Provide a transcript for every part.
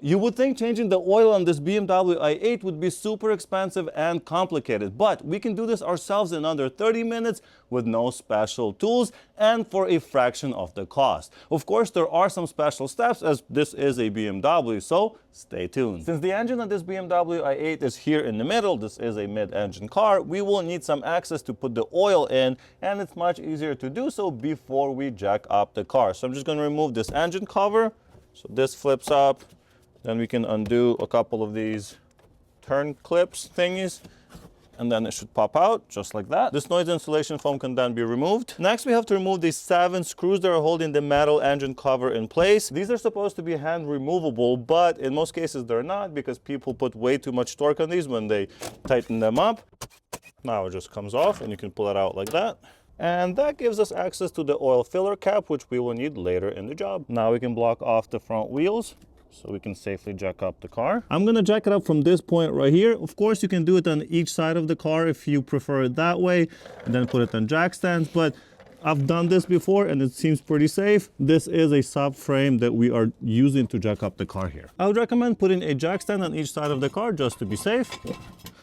You would think changing the oil on this BMW i8 would be super expensive and complicated, but we can do this ourselves in under 30 minutes with no special tools and for a fraction of the cost. Of course, there are some special steps as this is a BMW, so stay tuned. Since the engine on this BMW i8 is here in the middle, this is a mid-engine car, we will need some access to put the oil in, and it's much easier to do so before we jack up the car. So I'm just going to remove this engine cover. So this flips up. Then we can undo a couple of these turn clips thingies, and then it should pop out just like that. This noise insulation foam can then be removed. Next, we have to remove these 7 screws that are holding the metal engine cover in place. These are supposed to be hand removable, but in most cases they're not because people put way too much torque on these when they tighten them up. Now it just comes off and you can pull it out like that. And that gives us access to the oil filler cap, which we will need later in the job. Now we can block off the front wheels, so we can safely jack up the car. I'm gonna jack it up from this point right here. Of course, you can do it on each side of the car if you prefer it that way, and then put it on jack stands, but I've done this before and it seems pretty safe. This is a subframe that we are using to jack up the car here. I would recommend putting a jack stand on each side of the car just to be safe.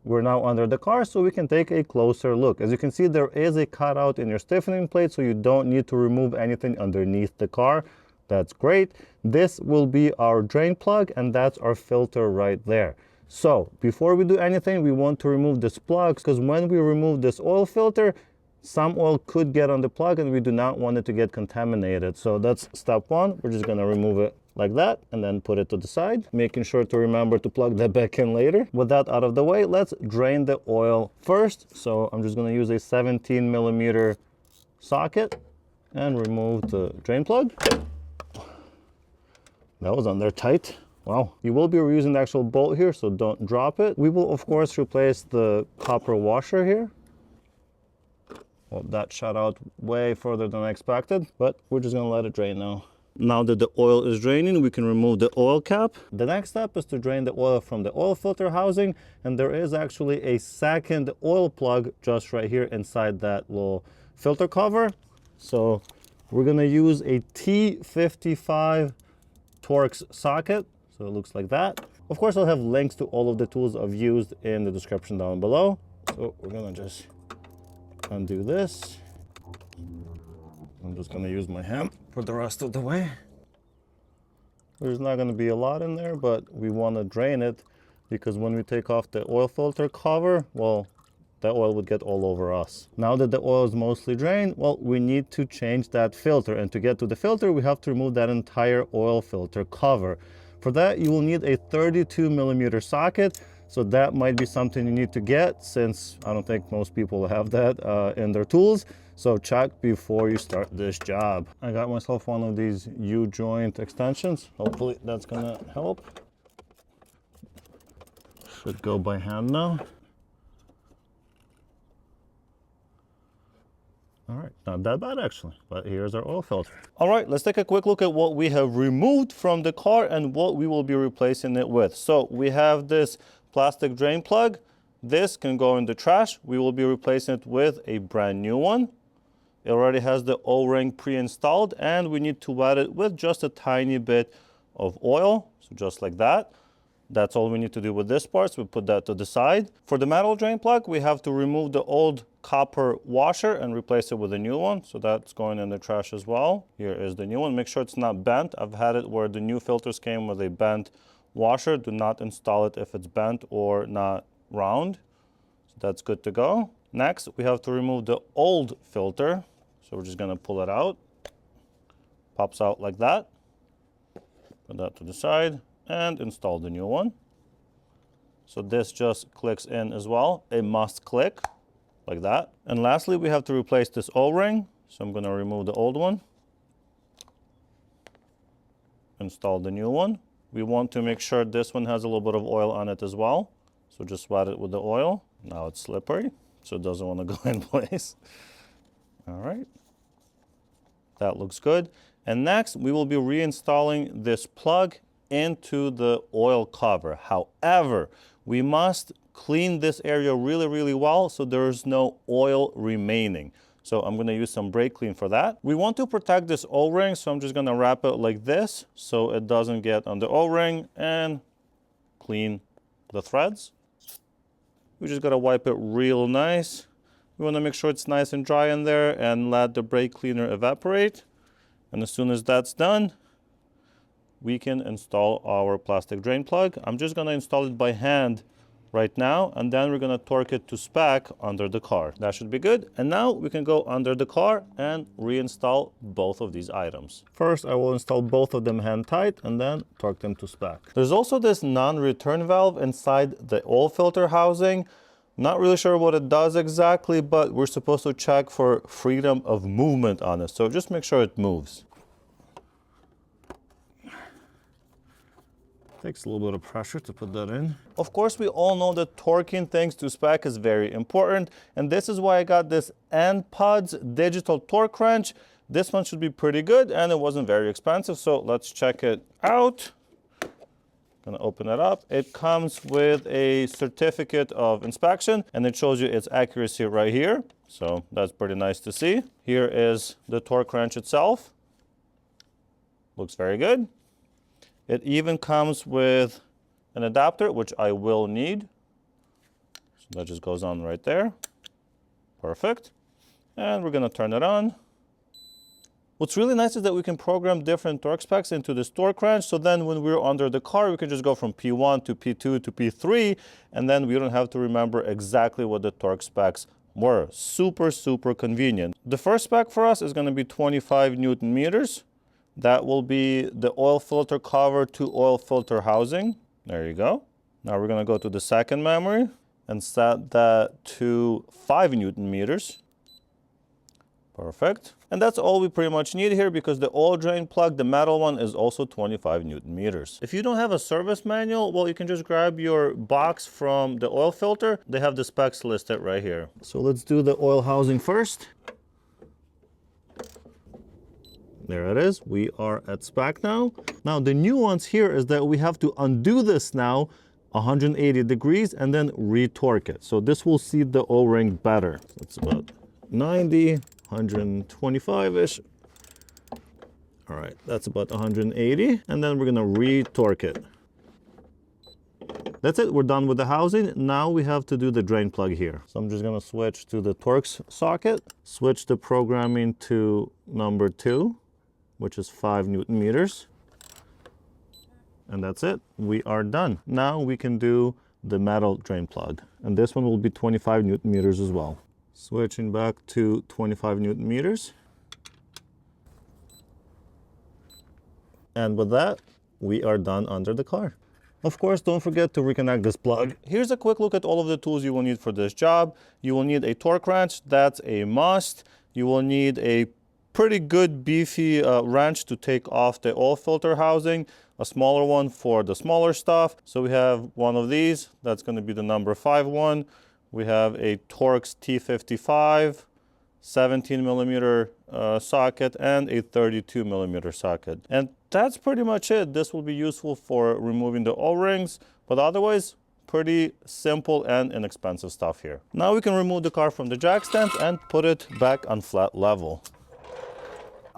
We're now under the car, so we can take a closer look. As you can see, there is a cutout in your stiffening plate, so you don't need to remove anything underneath the car. That's great. This will be our drain plug, and that's our filter right there. So before we do anything, we want to remove this plug, because when we remove this oil filter, some oil could get on the plug and we do not want it to get contaminated. So that's step one. We're just going to remove it like that and then put it to the side, making sure to remember to plug that back in later. With that out of the way, let's drain the oil first. So I'm just going to use a 17mm socket and remove the drain plug. That was on there tight. Wow. You will be reusing the actual bolt here, so don't drop it. We will, of course, replace the copper washer here. Well, that shot out way further than I expected, but we're just gonna let it drain now. Now that the oil is draining, we can remove the oil cap. The next step is to drain the oil from the oil filter housing, and there is actually a second oil plug just right here inside that little filter cover. So we're gonna use a T55 Torx socket, so it looks like that. Of course, I'll have links to all of the tools I've used in the description down below. So we're gonna just undo this. I'm just gonna use my hand for the rest of the way. There's not gonna be a lot in there, but we wanna drain it because when we take off the oil filter cover, well, that oil would get all over us. Now that the oil is mostly drained, well, we need to change that filter. And to get to the filter, we have to remove that entire oil filter cover. For that, you will need a 32mm socket. So that might be something you need to get, since I don't think most people have that in their tools. So check before you start this job. I got myself one of these U-joint extensions. Hopefully that's gonna help. Should go by hand now. All right, not that bad actually, but here's our oil filter. All right, let's take a quick look at what we have removed from the car and what we will be replacing it with. So we have this plastic drain plug. This can go in the trash. We will be replacing it with a brand new one. It already has the O-ring pre-installed, and we need to wet it with just a tiny bit of oil, so just like that. That's all we need to do with this part, so we put that to the side. For the metal drain plug, we have to remove the old copper washer and replace it with a new one. So that's going in the trash as well. Here is the new one. Make sure it's not bent. I've had it where the new filters came with a bent washer. Do not install it if it's bent or not round. So that's good to go. Next, we have to remove the old filter. So we're just gonna pull it out. Pops out like that. Put that to the side and install the new one. So this just clicks in as well. It must click like that. And lastly, we have to replace this O-ring. So I'm gonna remove the old one. Install the new one. We want to make sure this one has a little bit of oil on it as well. So just wet it with the oil. Now it's slippery, so it doesn't want to go in place. All right, that looks good. And next, we will be reinstalling this plug into the oil cover. However, we must clean this area really, really well so there is no oil remaining. So I'm going to use some brake clean for that. We want to protect this O-ring, so I'm just going to wrap it like this so it doesn't get on the O-ring, and clean the threads. We just got to wipe it real nice. We want to make sure it's nice and dry in there and let the brake cleaner evaporate. And as soon as that's done, we can install our plastic drain plug. I'm just going to install it by hand right now, and then we're going to torque it to spec under the car. That should be good. And now we can go under the car and reinstall both of these items. First, I will install both of them hand tight and then torque them to spec. There's also this non-return valve inside the oil filter housing. Not really sure what it does exactly, but we're supposed to check for freedom of movement on it. So just make sure it moves. Takes a little bit of pressure to put that in. Of course, we all know that torquing things to spec is very important, and this is why I got this NPODS digital torque wrench. This one should be pretty good, and it wasn't very expensive, so let's check it out. Gonna open it up. It comes with a certificate of inspection, and it shows you its accuracy right here, so that's pretty nice to see. Here is the torque wrench itself. Looks very good. It even comes with an adapter, which I will need. So that just goes on right there. Perfect. And we're going to turn it on. What's really nice is that we can program different torque specs into this torque wrench. So then when we're under the car, we can just go from P1 to P2 to P3. And then we don't have to remember exactly what the torque specs were. Super, super convenient. The first spec for us is going to be 25 Newton meters. That will be the oil filter cover to oil filter housing. There you go. Now we're going to go to the second memory and set that to 5 Newton meters. Perfect. And that's all we pretty much need here, because the oil drain plug, the metal one, is also 25 Newton meters. If you don't have a service manual, well, you can just grab your box from the oil filter. They have the specs listed right here. So let's do the oil housing first. There it is. We are at spec now. Now the nuance here is that we have to undo this now 180 degrees and then retorque it. So this will seat the O-ring better. It's about 90, 125-ish. All right, that's about 180. And then we're gonna retorque it. That's it, we're done with the housing. Now we have to do the drain plug here. So I'm just gonna switch to the Torx socket, switch the programming to number 2, which is 5 Newton meters. And that's it, we are done. Now we can do the metal drain plug. And this one will be 25 Newton meters as well. Switching back to 25 Newton meters. And with that, we are done under the car. Of course, don't forget to reconnect this plug. Here's a quick look at all of the tools you will need for this job. You will need a torque wrench, that's a must. You will need a pretty good beefy wrench to take off the oil filter housing, a smaller one for the smaller stuff. So we have one of these, that's going to be the number 5 one. We have a Torx T55, 17 millimeter socket, and a 32 millimeter socket. And that's pretty much it. This will be useful for removing the O-rings, but otherwise, pretty simple and inexpensive stuff here. Now we can remove the car from the jack stand and put it back on flat level.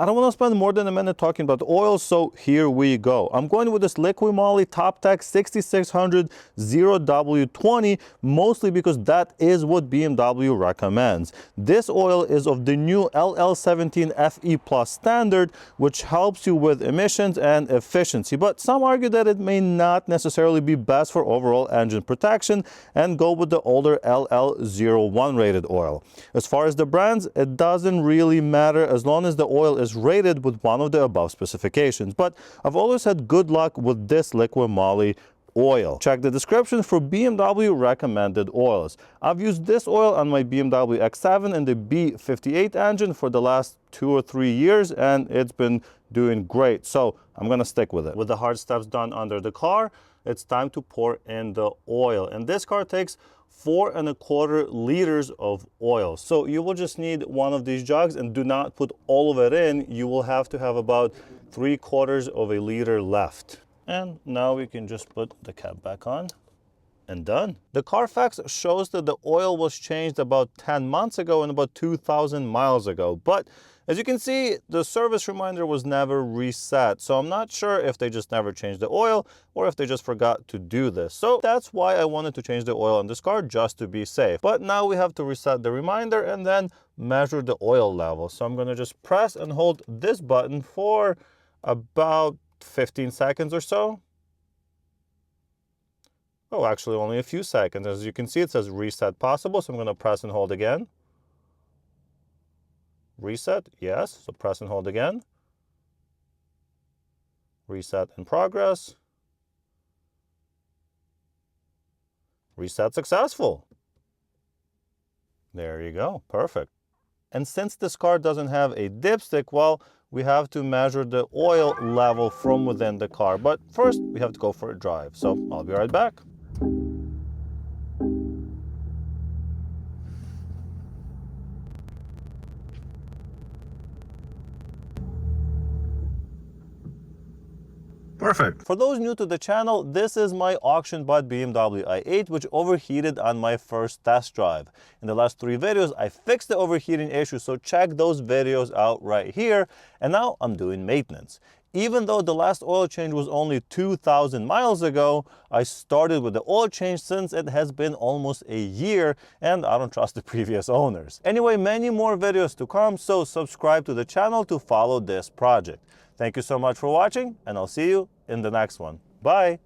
I don't want to spend more than a minute talking about oil, so here we go. I'm going with this Liqui Moly TopTec 6600 0W20, mostly because that is what BMW recommends. This oil is of the new LL-17FE Plus standard, which helps you with emissions and efficiency, but some argue that it may not necessarily be best for overall engine protection and go with the older LL01 rated oil. As far as the brands, it doesn't really matter as long as the oil is rated with one of the above specifications, but I've always had good luck with this Liqui Moly oil. Check the description for BMW recommended oils. I've used this oil on my BMW X7 and the B58 engine for the last 2 or 3 years, and it's been doing great, so I'm gonna stick with it. With the hard steps done under the car, it's time to pour in the oil, and this car takes 4¼ liters of oil. So you will just need one of these jugs, and do not put all of it in. You will have to have about 3/4 of a liter left. And now we can just put the cap back on. And done. The Carfax shows that the oil was changed about 10 months ago and about 2,000 miles ago. But as you can see, the service reminder was never reset. So I'm not sure if they just never changed the oil or if they just forgot to do this. So that's why I wanted to change the oil on this car, just to be safe. But now we have to reset the reminder and then measure the oil level. So I'm going to just press and hold this button for about 15 seconds or so. Oh, actually only a few seconds. As you can see, it says reset possible. So I'm going to press and hold again. Reset, yes. So press and hold again. Reset in progress. Reset successful. There you go. Perfect. And since this car doesn't have a dipstick, well, we have to measure the oil level from within the car. But first, we have to go for a drive. So I'll be right back. Perfect. For those new to the channel, this is my auction-bought BMW i8, which overheated on my first test drive. In the last 3 videos, I fixed the overheating issue, so check those videos out right here. And now I'm doing maintenance. Even though the last oil change was only 2,000 miles ago, I started with the oil change since it has been almost a year and I don't trust the previous owners. Anyway, many more videos to come, so subscribe to the channel to follow this project. Thank you so much for watching, and I'll see you in the next one. Bye!